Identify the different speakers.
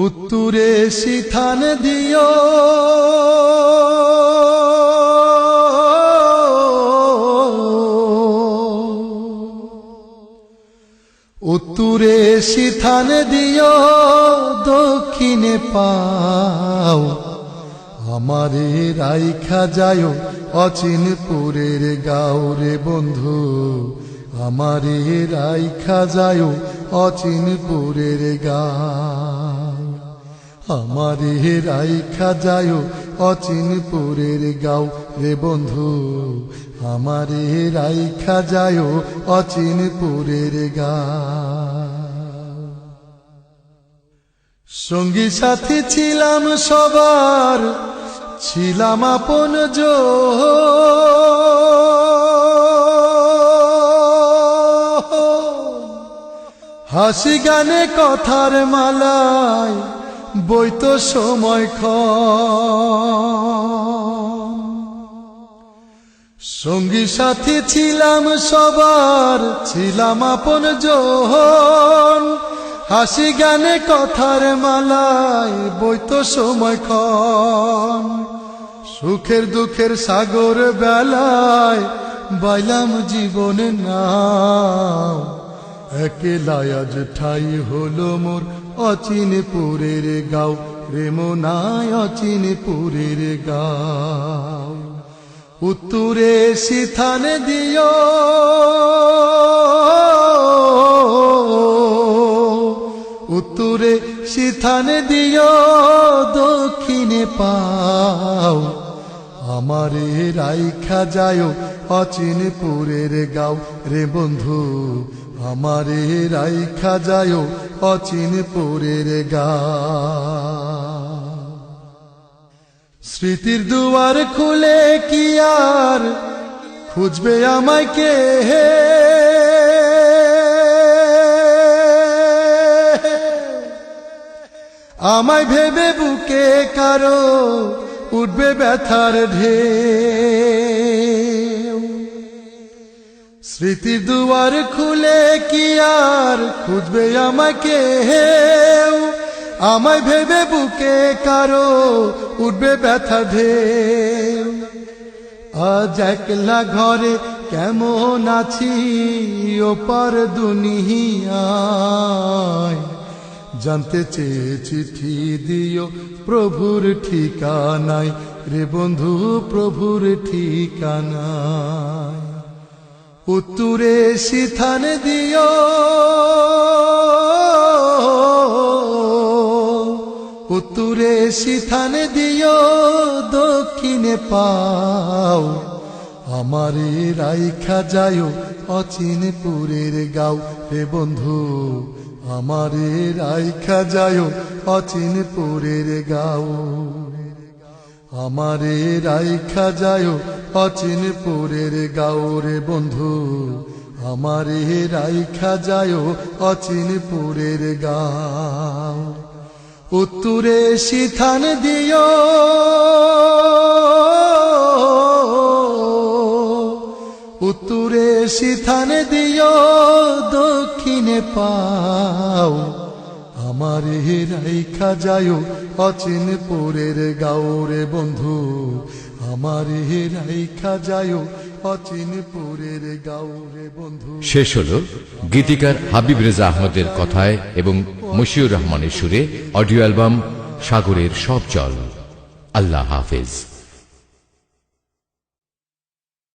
Speaker 1: উত্তরে সিথান দিও উত্তরে সিথান দিও দক্ষিণে পাও আমারে রাইখা যায়ো অচিনপুরের গাঁওরে বন্ধু আমারে রাইখা যায়ো অচিনপুরের গাঁও আমারে রাইখা যায়ো অচিনপুরের গাঁও রে বন্ধু আমারে রাইখা যায়ো অচিনপুরের গাঁও সঙ্গী সাথী ছিলাম সবার ছিলাম আপন হাসি গানে কথার মালায় বইতো সময় সঙ্গী সাথী ছিলাম সবার ছিলাম আপন জন হাসি গানে কথার মালায় বইতো সময় সুখের দুঃখের সাগর বেলায় বাইলাম জীবনে নাও একলাই আজ ঠাই হলো মোর অচিনপুরের গাঁও রে মোনায় অচিনপুরের গাঁও উত্তরে সিথান দিও উত্তরে সিথান দিও দক্ষিণে পাও আমারে রাইখা যায়ো অচিনপুরের গাঁও রে বন্ধু আমারে রাইখা যায়ো অচিনপুরের গাঁও স্মৃতির দুয়ার খুলে কি আর খুঁজবে আমায় কে আমায় ভেবে বুকে কারো উঠবে ব্যথার ঢেউ স্মৃতির দুয়ার খুলে কি আর খুঁজবে আমাকে আমায় ভেবে বুকে কারো উঠবে ব্যথা ঢেউ আজ একলা ঘরে কেমন আছি ওপার দুনিয়ায় জানতে চেয়ে চিঠি দিও প্রভুর ঠিকানায় রে বন্ধু প্রভুর ঠিকানায় উত্তরে সিথান দিও উত্তরে সিথান দিও দক্ষিণে পাও আমারে রাইখা যায়ো অচিনপুরের গাঁও রে বন্ধু আমারে রাইখা যায়ো অচিনপুরের গাঁও আমারে রাইখা যায়ো অচিনপুরের গাঁও রে বন্ধু আমারে রাইখা যায়ো অচিনপুরের গাঁও উত্তরে সিথান দিও উত্তরে সিথান দিও দক্ষিণে পাও আমারে রাইখা যায়ো অচিনপুরের গাঁও রে বন্ধু আমারে রাইখা যায়ো অচিনপুরের গাঁও রে বন্ধু।
Speaker 2: শেষ হলো গীতিকার হাবিব রেজা আহমদের কথায় এবং মশিউর রহমানের সুরে অডিও অ্যালবাম সাগরের সব জল। আল্লাহ হাফেজ।